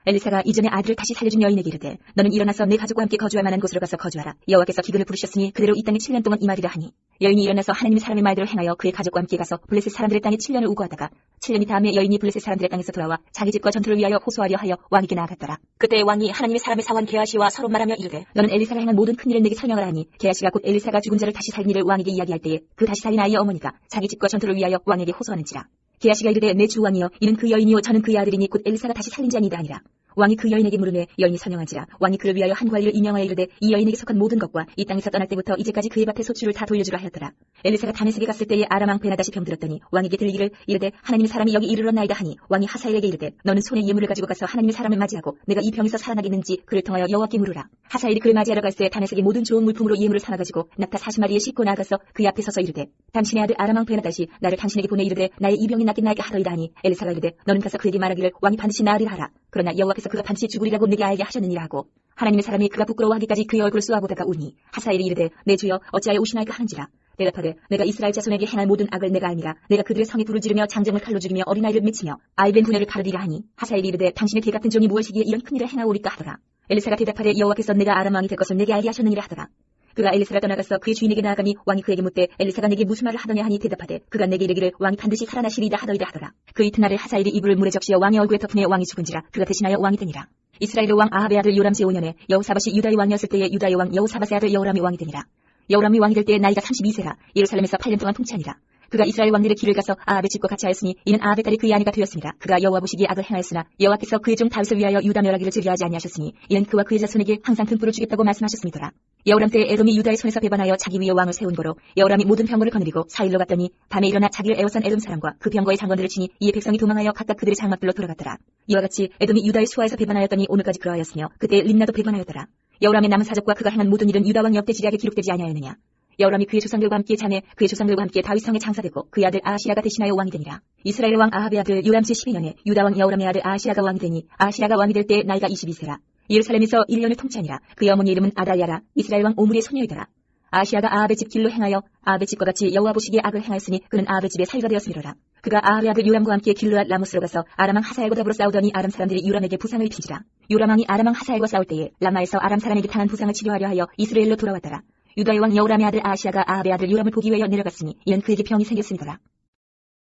엘리사가 이전에 아들을 다시 살려준 여인에게 이르되 너는 일어나서 내 가족과 함께 거주할 만한 곳으로 가서 거주하라. 여호와께서 기근을 부르셨으니 그대로 이 땅에 7년 동안 임하리라 하니 여인이 일어나서 하나님의 사람의 말대로 행하여 그의 가족과 함께 가서 블레셋 사람들의 땅에 7년을 우거하다가 7년이 다음에 여인이 블레셋 사람들의 땅에서 돌아와 자기 집과 전투를 위하여 호소하려 하여 왕에게 나아갔더라. 그때 왕이 하나님의 사람의 사원 게하시와 서로 말하며 이르되 너는 엘리사가 행한 모든 큰일을 내게 설명하라 하니 게하시가 곧 엘리사가 죽은 자를 다시 살린 일을 왕에게 이야기할 때에 그 다시 살린 아이의 어머니가 자기 집과 전투를 위하여 왕에게 호소하는지라. 게하시가 이르되 내 주 왕이여 이는 그 여인이요 저는 그의 아들이니 곧 엘리사가 다시 살린 자니이다 하니라. 왕이 그 여인에게 물으매 여인이 선영한지라. 왕이 그를 위하여 한 관리를 임명하여 이르되 이 여인에게 속한 모든 것과 이 땅에서 떠날 때부터 이제까지 그의 밭의 소출을 다 돌려주라 하였더라. 엘리사가 다메섹에 갔을 때에 아람 왕 베나다시 병들었더니 왕에게 들리기를 이르되 하나님의 사람이 여기 이르렀나이다 하니 왕이 하사엘에게 이르되 너는 손에 예물을 가지고 가서 하나님의 사람을 맞이하고 내가 이 병에서 살아나겠는지 그를 통하여 여호와께 물으라. 하사엘이 그를 맞이하러 갈새 다메섹의 모든 좋은 물품으로 예물을 사놔가지고 낙타 40마리에 싣고 나아가서 그의 앞에 서서 이르되 당신의 아들 아람 왕 베나다시 나를 당신에게 보내 이르되 나의 이 병이 낫겠나이까 하더이다 하니 엘리사가 이르되 너는 가서 그에게 말하기를 왕이 반드시 나으리라 하라. 그러나 여호와께서 그가 반드시 죽으리라고 내게 알게 하셨느니라 하고 하나님의 사람이 그가 부끄러워하기까지 그의 얼굴을 쏘아보다가 우니 하사엘이 이르되 내 주여 어찌하여 오시나이까 하는지라. 대답하되 내가 이스라엘 자손에게 행할 모든 악을 내가 알미라. 내가 그들의 성에 불을 지르며 장정을 칼로 죽이며 어린아이를 미치며 아이벤 분야를 가르리라 하니 하사엘이 이르되 당신의 개 같은 종이 무엇이기에 이런 큰일을 행하오리까 하더라. 엘리사가 대답하되 여호와께서 내가 아람 왕이 될 것을 내게 알게 하셨느니라 하더라. 그가 엘리사가 떠나가서 그의 주인에게 나아가니 왕이 그에게 묻되 엘리사가 내게 무슨 말을 하더냐 하니 대답하되 그가 내게 이르기를 왕이 반드시 살아나시리이다 하더이다 하더라. 그 이튿날에 하사엘이 이불을 물에 적시어 왕의 얼굴에 덮으며 왕이 죽은지라. 그가 대신하여 왕이 되니라. 이스라엘 왕 아합의 아들 요람 제5년에 여호사밧이 유다의 왕이었을 때에 유다의 왕 여호사밧의 아들 여호람이 왕이 되니라. 여호람이 왕이 될 때에 나이가 32세라. 예루살렘에서 8년 동안 통치하니라. 그가 이스라엘 왕들의 길을 가서 아합의 집과 같이 하였으니 이는 아합의 딸이 그의 아내가 되었습니다. 그가 여호와 보시기에 악을 행하였으나 여호와께서 그의 종 다윗을 위하여 유다 멸하기를 즐겨하지 아니하셨으니 이는 그와 그의 자손에게 항상 등불을 주겠다고 말씀하셨음이더라. 여호람 때에 에돔이 유다의 손에서 배반하여 자기 위에 왕을 세운 거로 여호람이 모든 병거를 거느리고 사일로 갔더니 밤에 일어나 자기를 애워싼 에돔 사람과 그 병거의 장관들을 치니 이에 백성이 도망하여 각각 그들의 장막들로 돌아갔더라. 이와 같이 에돔이 유다의 수하에서 배반하였더니 오늘까지 그러하였으며 그때 림나도 배반하였더라. 여호람의 남은 사적과 그가 행한 모든 일은 유다 왕 역대 지략에 기록되지 아니하였느냐. 여호람이 그의 조상들과 함께 자매 그의 조상들과 함께 다윗 성에 장사되고 그의 아들 아하시야가 대신하여 왕이 되니라. 이스라엘의 왕 아합의 아들 요람 제12년에 유다 왕 여호람의 아들 아하시야가 왕이 되니 아하시야가 왕이 될 때 나이가 22세라. 예루살렘에서 1년을 통치하니라. 그의 어머니 이름은 아달랴라. 이스라엘 왕 오므리의 소녀이더라. 아하시야가 아합의 집 길로 행하여 아합의 집과 같이 여호와 보시기에 악을 행하였으니 그는 아합의 집에 살가 되었음이로라. 그가 아합의 아들 요람과 함께 길르앗 라모스로 가서 아람 왕 하사엘과 더불어 싸우더니 아람 사람들이 요람에게 부상을 입힌지라. 요람 왕이 아람 왕 하사엘과 싸울 때에 라마에서 아람 사람에게 당한 부상을 치료하려 하여 이스라엘로 돌아왔더라. 유다의 왕 여호람의 아들 아하시야가 아합의 아들 요람을 보기 위하여 내려갔으니 이는 그에게 병이 생겼음이더라.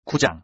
9장.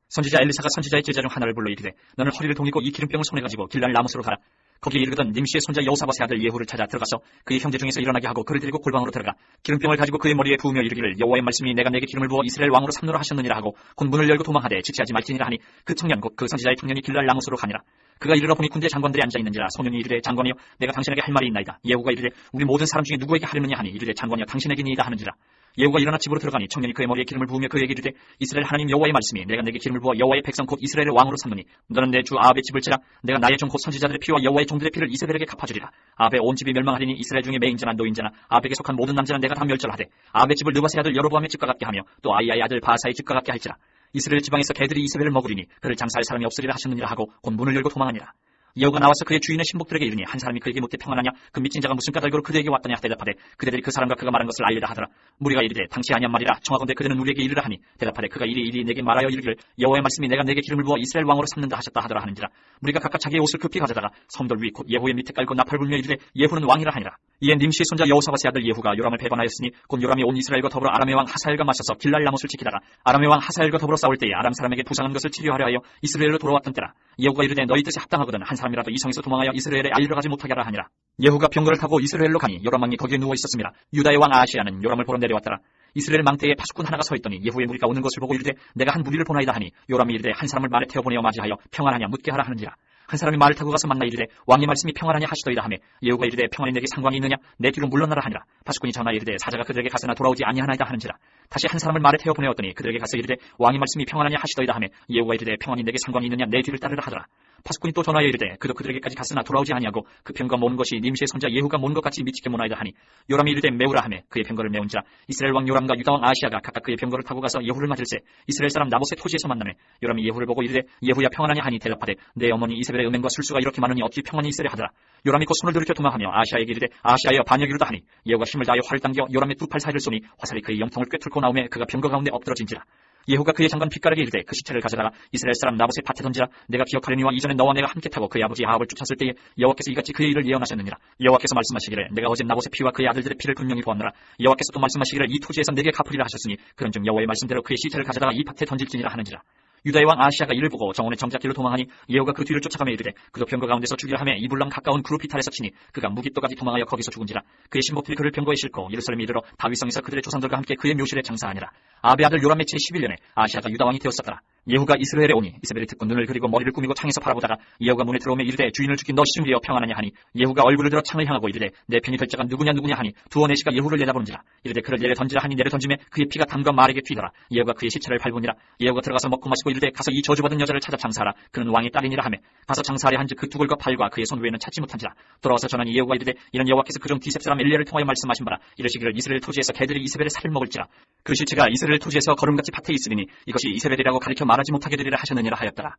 선지자 엘리사가 선지자의 제자 중 하나를 불러 이르되 너는 허리를 동이고 이 기름병을 손에 가지고 길랄 라모스로 가라. 거기에 이르거든 님시의 손자 여호사밧의 아들 예후를 찾아 들어가서 그의 형제 중에서 일어나게 하고 그를 데리고 골방으로 들어가 기름병을 가지고 그의 머리에 부으며 이르기를 여호와의 말씀이 내가 내게 기름을 부어 이스라엘 왕으로 삼노라 하셨느니라 하고 곧 문을 열고 도망하되 지체하지 말지니라 하니 그 청년 곧 그 선지자의 청년이 길랄 라모스로 가니라. 그가 이르러 보니 군대 장관들이 앉아있는지라. 소년이 이르되 장관이여 내가 당신에게 할 말이 있나이다. 예후가 이르되 우리 모든 사람 중에 누구에게 하려느냐 하니 이르되 장관이여 당신에게니이다 하는지라. 예후가 일어나 집으로 들어가니 청년이 그의 머리에 기름을 부으며 그에게 이르되 이스라엘 하나님 여호와의 말씀이 내가 내게 기름을 부어 여호와의 백성 곧 이스라엘의 왕으로 삼느니 너는 내 주 아합의 집을 치라. 내가 나의 종 곧 선지자들의 피와 여호와의 종들의 피를 이세벨에게 갚아주리라. 아합의 온 집이 멸망하리니 이스라엘 중에 매인자나 노인자나 아합에게 속한 모든 남자는 내가 다 멸절하되 아합의 집을 느바스의 아들 여로보암의 집과 같게 하며 또 아이야의 아들 바하사의 집과 같게 할지라. 이스라엘 지방에서 개들이 이세벨을 먹으리니 그를 장사할 사람이 없으리라 하셨느니라 하고 곧 문을 열고 도망하니라. 예후가 나와서 그의 주인의 신복들에게 이르니 한 사람이 그에게 묻되 평안하냐. 그 미친 자가 무슨 까닭으로 그들에게 왔더냐 대답하되 그대들이 그 사람과 그가 말한 것을 알리라 하더라. 무리가 이르되 당치 아니한 말이라 청하건대 그들은 우리에게 이르라 하니 대답하되 그가 이리 내게 말하여 이르기를 여호와의 말씀이 내가 내게 기름을 부어 이스라엘 왕으로 삼는다 하셨다 하더라 하는지라. 무리가 각각 자기의 옷을 급히 가져다가 성돌 위 곧 예후의 밑에 깔고 나팔 불며 이르되 예후는 왕이라 하니라. 이에 님시의 손자 여호사밧의 아들 예후가 요람을 배반하였으니 곧 요람이 온 이스라엘과 더불어 아람의 왕 하사엘과 맞서서 길랄 라못을 지키다가 아람의 왕 하사엘과 더불어 싸울 때에 아람 사람에게 부상한 것을 치료하려 하여 이스라엘로 돌아왔던 때라. 예후가 이르되 너희 뜻이 합당하거든 한 사람이라도 이 성에서 도망하여 이스라엘에 알리러 가지 못하게 하라 하니라. 예후가 병거를 타고 이스라엘로 가니 요람 왕이 거기에 누워 있었습니다. 유다의 왕 아하시야는 요람을 보러 내려왔더라. 이스라엘 망대에 파수꾼 하나가 서 있더니 예후의 무리가 오는 것을 보고 이르되 내가 한 무리를 보나이다 하니 요람이 이르되 한 사람을 말에 태워 보내어 맞이하여 평안하냐 묻게 하라 하는지라. 한 사람이 말을 타고 가서 만나 이르되 왕의 말씀이 평안하냐 하시더이다 하며 예후가 이르되 평안이 내게 상관이 있느냐 내 뒤로 물러나라 하니라. 파수꾼이 전하여 이르되 사자가 그들에게 가서나 돌아오지 아니하나이다 하는지라. 다시 한 사람을 말에 태워 보내었더니 그들에게 가서 이르되 왕의 말씀이 평안하냐 하시더이다 하며 예후가 이르되 평안이 내게 상관이 있느냐 내 뒤를 따르라 하더라. 파수꾼이 또 전하여 이르되 그도 그들에게까지 갔으나 돌아오지 아니하고 그 병거 모은 것이 님시의 손자 예후가 모은 것 같이 미치게 모나이다 하니 요람이 이르되 메우라 하며 그의 병거를 메운지라. 이스라엘 왕 요람과 유다 왕 아하시야가 각각 그의 병거를 타고 가서 예후를 맞을세 이스라엘 사람 나봇의 토지에서 만나매 요람이 예후를 보고 이르되 예후야 평안하냐 하니 대답하되 내 어머니 이세벨의 음행과 술수가 이렇게 많으니 어찌 평안이 있으랴 하더라. 요람이 곧 손을 들이켜 도망하며 아하시야에게 이르되 아하시야여 반역이로다 하니 예후가 힘을 다하여 활을 당겨 요람의 두 팔 사이를 쏘니 화살이 그의 영통을 꿰뚫고 나오매 그가 병거 가운데 엎드러진지라. 예후가 그의 장관 핏가락에 이르되 그 시체를 가져다가 이스라엘 사람 나봇의 밭에 던지라. 내가 기억하려니와 이전에 너와 내가 함께 타고 그의 아버지 아합을 쫓았을 때에 여호와께서 이같이 그의 일을 예언하셨느니라. 여호와께서 말씀하시기를 내가 어제 나봇의 피와 그의 아들들의 피를 분명히 보았노라. 여호와께서 또 말씀하시기를 이 토지에서 내게 갚으리라 하셨으니 그런즉 여호와의 말씀대로 그의 시체를 가져다가 이 밭에 던질지니라 하는지라. 유다의 왕 아하시야가 이를 보고 정원의 정작길로 도망하니 예후가 그 뒤를 쫓아가며 이르되 그도 병거 가운데서 죽이려 하며 이불람 가까운 그룹이탈에서 치니 그가 무깃도까지 도망하여 거기서 죽은지라. 그의 신복들이 그를 병거에 싣고 예루살렘에 이르러 다윗성에서 그들의 조상들과 함께 그의 묘실에 장사하니라. 아합의 아들 요람의 제11년에 아하시야가 유다 왕이 되었었더라. 예후가 이스라엘에 오니 이세벨이 듣고 눈을 그리고 머리를 꾸미고 창에서 바라보다가 예후가 문에 들어오며 이르되 주인을 죽인 너 시므리여 평안하냐 하니 예후가 얼굴을 들어 창을 향하고 이르되 내 편이 될 자가 누구냐 하니 두어 내시가 예후를 내다보는지라. 이르되 그를 내려 던지라 하니 내려 던짐에 그의 피가 담과 말에게 튀더라. 예후가 그의 시체를 밟으니라. 예후가 들어가서 먹고 마시고 이르되 가서 이 저주받은 여자를 찾아 장사하라. 그는 왕의 딸이니라 하며 가서 장사하려 한즉 그 두글과 팔과 그의 손 외에는 찾지 못한지라. 돌아와서 전하니 예후가 이르되 이는 여호와께서 그중 디셉 사람 엘리야를 통하여 말씀하신 바라. 이르시기를 이스라엘 토지에서 개들이 이세벨의 살을 먹을지라. 그 시체가 이스라엘 토지에서 거름같이 밭에 있으리니 이것이 이세벨이라고 가리켜 말하지 못하게 되리라 하셨느니라 하였더라.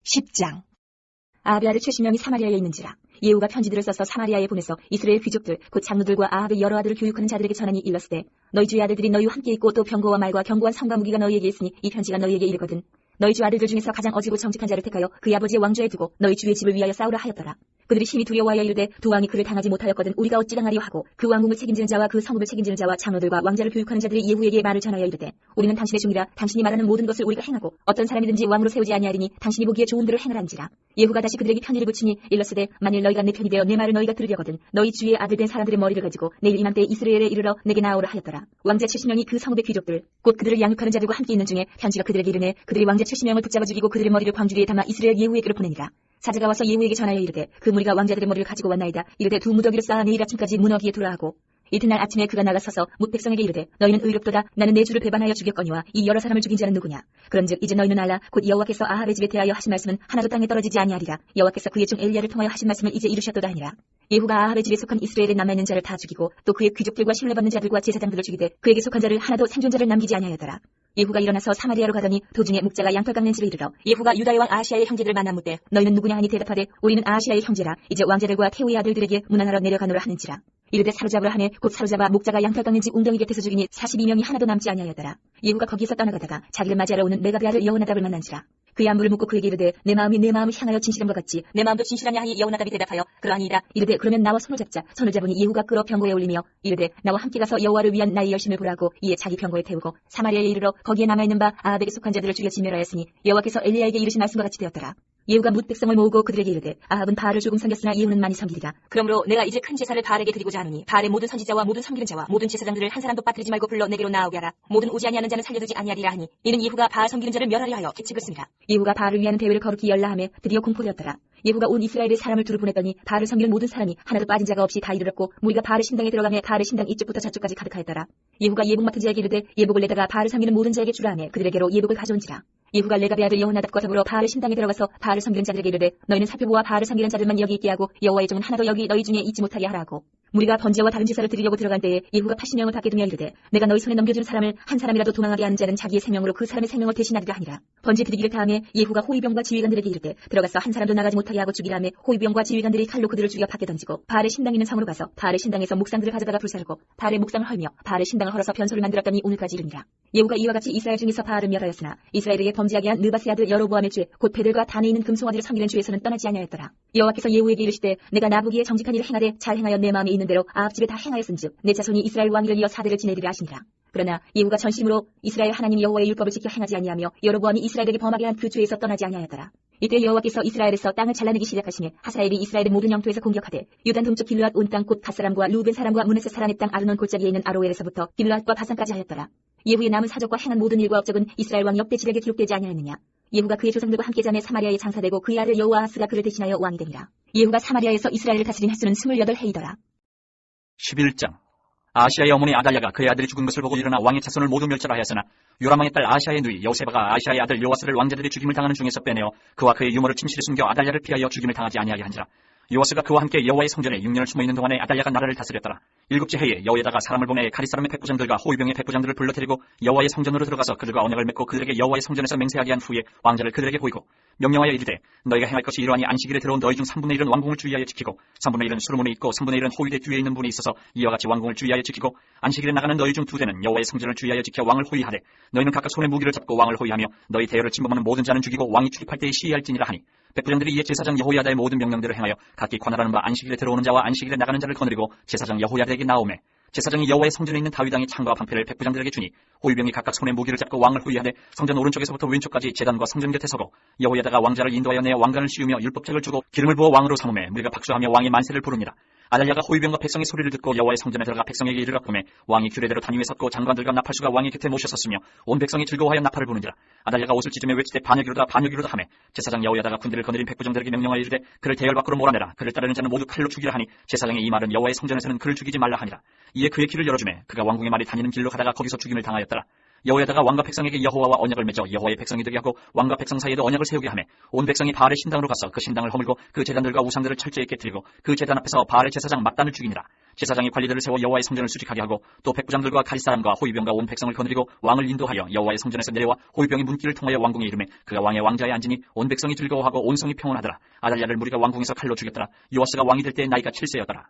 10장. 아합의 아들 최신명이 사마리아에 있는지라. 예후가 편지들을 써서 사마리아에 보내서 이스라엘 귀족들 곧 장로들과 아합의 여러 아들을 교육하는 자들에게 전하니 일렀으되 너희 주의 아들들이 너희와 함께 있고 또 병거와 말과 견고한 성과 무기가 너희에게 있으니 이 편지가 너희에게 이르거든 너희 주 아들들 중에서 가장 어지고 정직한 자를 택하여 그의 아버지의 왕좌에 두고 너희 주의 집을 위하여 싸우라 하였더라. 그들이 심히 두려워하여 이르되 두 왕이 그를 당하지 못하였거든 우리가 어찌 당하리요 하고 그 왕궁을 책임지는 자와 그 성읍을 책임지는 자와 장로들과 왕자를 교육하는 자들이 예후에게 말을 전하여 이르되 우리는 당신의 종이라 당신이 말하는 모든 것을 우리가 행하고 어떤 사람이든지 왕으로 세우지 아니하리니 당신이 보기에 좋은 대로 행하란지라. 예후가 다시 그들에게 편지를 붙이니 일렀으되 만일 너희가 내 편이 되어 내 말을 너희가 들으려거든 너희 주위의 아들 된 사람들의 머리를 가지고 내일 이맘때에 이스라엘에 이르러 내게 나아오라 하였더라. 왕자 70명이 그 성읍의 귀족들 곧 그들을 양육하는 자들과 함께 있는 중에 편지가 그들에게 이르네 그들이 왕자 70명을 붙잡아 죽이고 그들의 머리를 광주리에 담아 이스라엘 예후에게로 보내니라. 사자가 와서 예후에게 전하여 이르되 그 무리가 왕자들의 머리를 가지고 왔나이다. 이르되 두 무더기를 쌓아 내일 아침까지 문어기에 두라 하고 이튿날 아침에 그가 나가서서 뭇 백성에게 이르되 너희는 의롭도다. 나는 내 주를 배반하여 죽였거니와 이 여러 사람을 죽인 자는 누구냐. 그런즉 이제 너희는 알라. 곧 여호와께서 아합의 집에 대하여 하신 말씀은 하나도 땅에 떨어지지 아니하리라. 여호와께서 그의 종 엘리야를 통하여 하신 말씀을 이제 이루셨도다 하니라. 예후가 아합의 집에 속한 이스라엘에 남아있는 자를 다 죽이고 또 그의 귀족들과 신뢰받는 자들과 제사장들을 죽이되 그에게 속한 자를 하나도 생존자를 남기지 아니하였더라. 예후가 일어나서 사마리아로 가더니 도중에 목자가 양털 깎는 집에 이르러 예후가 유다의 왕 아하시아의 형제들을 만나 묻되 너희는 누구냐 하니 대답하되 우리는 아하시아의 형제라. 이제 왕자들과 태우의 아들들에게 문안하러 내려가노라 하는지라. 이르되 사로잡으라 하네 곧 사로잡아 목자가 양털 깎는 집 웅덩이 곁에서 죽이니 42명이 하나도 남지 아니하였더라. 예후가 거기서 떠나가다가 자기를 맞이하러 오는 메가베 아들 여호나답을 만난지라. 그의 안부를 묻고 그에게 이르되 내 마음이 내 마음을 향하여 진실한 것 같지 내 마음도 진실하냐 하니 여호나답이 대답하여 그러하니이다. 이르되 그러면 나와 손을 잡자. 손을 잡으니 예후가 끌어 병거에 올리며 이르되 나와 함께 가서 여호와를 위한 나의 열심을 보라고 이에 자기 병거에 태우고 사마리아에 이르러 거기에 남아있는 바 아합에게 속한 자들을 죽여 진멸하였으니 여호와께서 엘리야에게 이르신 말씀과 같이 되었더라. 예후가 뭇 백성을 모으고 그들에게 이르되 아합은 바알을 조금 섬겼으나 예후는 많이 섬기리라. 그러므로 내가 이제 큰 제사를 바알에게 드리고자 하노니 바알의 모든 선지자와 모든 섬기는 자와 모든 제사장들을 한 사람도 빠뜨리지 말고 불러 내게로 나오게 하라. 모든 오지 아니하는 자는 살려두지 아니하리라 하니 이는 예후가 바알 섬기는 자를 멸하려 하여 계책을 씁니다. 예후가 바알을 위하는 대회를 거룩히 열라 하며 드디어 공포되었더라. 예후가 온 이스라엘의 사람을 두루 보냈더니 바알을 섬기는 모든 사람이 하나도 빠진 자가 없이 다 이르렀고 무리가 바알의 신당에 들어가며 바알의 신당 이쪽부터 저쪽까지 가득하였더라. 예후가 예복 맡은 자에게 이르되 예복을 내다가 바알을 섬기는 모든 자에게 주라 하며 그들에게로 예복을 가져온지라. 예후가 레가베 아들 여호나답과 더불어 바알의 신당에 들어가서 바알을 섬기는 자들에게 이르되 너희는 살펴보아 바알을 섬기는 자들만 여기 있게 하고 여호와의 종은 하나도 여기 너희 중에 있지 못하게 하라 하고 무리가 번제와 다른 제사를 드리려고 들어간 때에 예후가 80명을 밖에 두며 이르되 내가 너희 손에 넘겨준 사람을 한 사람이라도 도망하게 하는 자는 자기의 생명으로 그 사람의 생명을 대신하리라 하니라. 번제 드리기를 다음에 예후가 호위병과 지휘관들에게 이르되 들어가서 한 사람도 나가지 못하게 하고 죽이라 하며 호위병과 지휘관들이 칼로 그들을 죽여 밖에 던지고 바알의 신당 있는 성으로 가서 바알의 신당에서 목상들을 가져다가 불사르고 바알의 목상을 헐며 바알의 신당을 헐어서 변소를 만들었더니 오늘까지 이르니라. 예후가 이와 같이 이스라엘 중에서 바알을 멸하였으나 이스라엘에게 범죄하게 한 느바스의 아들 여로보암의 죄 곧 베들과 단에 있는 금송아지를 섬기는 죄에서는 떠나지 아니하였더라. 여호와께서 예후에게 이르시되 내가 나보기에 정직한 일을 행하되 잘 행하여 내 마음에 있는 대로 아합 집에 다 행하였은즉 내 자손이 이스라엘 왕위를 이어 사대를 지내리라 하시니라. 그러나 예후가 전심으로 이스라엘 하나님 여호와의 율법을 지켜 행하지 아니하며 여로보암이 이스라엘에게 범하게 한 그 죄에서 떠나지 아니하였더라. 이때 여호와께서 이스라엘에서 땅을 잘라내기 시작하시니 하사엘이 이스라엘의 모든 영토에서 공격하되 유단 동쪽 길르앗 온 땅 곧 갓사람과 루벤 사람과 므낫세 사람의 땅 아르논 골짜기에 있는 아로엘에서부터 길르앗과 바산까지 하였더라. 예후의 남은 사적과 행한 모든 일과 업적은 이스라엘 왕 역대 지략에 기록되지 아니하였느냐. 예후가 그의 조상들과 함께 자매 사마리아에 장사되고 그의 아들 여호아하스가 그를 대신하여 왕이 되니라. 예후가 사마리아에서 이스라엘을 다스린 횟수는 28해이더라. 11장. 아시아의 어머니 아달랴가 그의 아들이 죽은 것을 보고 일어나 왕의 자손을 모두 멸절하였으나 요람왕의 딸 아시아의 누이 여세바가 아시아의 아들 요아스를 왕자들이 죽임을 당하는 중에서 빼내어 그와 그의 유모를 침실에 숨겨 아달랴를 피하여 죽임을 당하지 아니하게 한지라. 요아스가 그와 함께 여호와의 성전에 6년을 숨어있는 동안에 아달랴가 나라를 다스렸더라. 7째 해에 여호에다가 사람을 보내 가리 사람의 백부장들과 호위병의 백부장들을 불러 데리고 여호와의 성전으로 들어가서 그들과 언약을 맺고 그들에게 여호와의 성전에서 맹세하게 한 후에 왕자를 그들에게 보이고 명령하여 이르되 너희가 행할 것이 이러하니 안식일에 들어온 너희 중 3분의 1은 왕궁을 주의하여 지키고 3분의 1은 수르문에 있고 3분의 1은 호위대 뒤에 있는 분이 있어서 이와 같이 왕궁을 주의하여 지키고 안식일에 나가는 너희 중 2대는 여호와의 성전을 주의하여 지켜 왕을 호위하되 너희는 각각 손에 무기를 잡고 왕을 호위하며 너희 대열을 침범하는 모든 자는 죽이고 왕이 출입할 때에 시위할지니라 하니 백부장들이 이에 제사장 여호야다의 모든 명령대로 행하여 각기 관할하는 바 안식일에 들어오는 자와 안식일에 나가는 자를 거느리고 제사장 여호야다에게 나오매 제사장이 여호와의 성전에 있는 다윗왕의 창과 방패를 백부장들에게 주니 호위병이 각각 손에 무기를 잡고 왕을 호위하되 성전 오른쪽에서부터 왼쪽까지 제단과 성전 곁에 서고 여호야다가 왕자를 인도하여 내어 왕관을 씌우며 율법책을 주고 기름을 부어 왕으로 삼음에 무리가 박수하며 왕의 만세를 부릅니다. 아달랴가 호위병과 백성의 소리를 듣고 여호와의 성전에 들어가 백성에게 이르렀음에 왕이 규례대로 단위에 섰고 장관들과 나팔수가 왕의 곁에 모셔섰으며 온 백성이 즐거워하여 나팔을 부는지라. 아달랴가 옷을 찢으며 외치되 반역이로다 반역이로다 하매 제사장 여호야다가 군대를 거느린 백부장들에게 명령하여 이르되 그를 대열 밖으로 몰아내라. 그를 따르는 자는 모두 칼로 죽이라 하니 제사장의 이 말은 여호와의 성전에서는 그를 죽이지 말라 하니라. 이에 그의 길을 열어주매 그가 왕궁의 말이 다니는 길로 가다가 거기서 죽임을 당하였더라. 여호야다가 왕과 백성에게 여호와와 언약을 맺어 여호와의 백성이 되게 하고 왕과 백성 사이에도 언약을 세우게 하매 온 백성이 바알의 신당으로 가서 그 신당을 허물고 그 제단들과 우상들을 철저히 깨뜨리고 그 제단 앞에서 바알의 제사장 mat단을 죽이니라. 제사장이 관리들을 세워 여호와의 성전을 수직하게 하고 또 백부장들과 가릿사람과 호위병과 온 백성을 거느리고 왕을 인도하여 여호와의 성전에서 내려와 호위병이 문길을 통하여 왕궁에 이르매 그가 왕의 왕좌에 앉으니 온 백성이 즐거워하고 온 성이 평온하더라. 아달랴를 무리가 왕궁에서 칼로 죽였더라. 요아스가 왕이 될 때 나이가 7세였더라.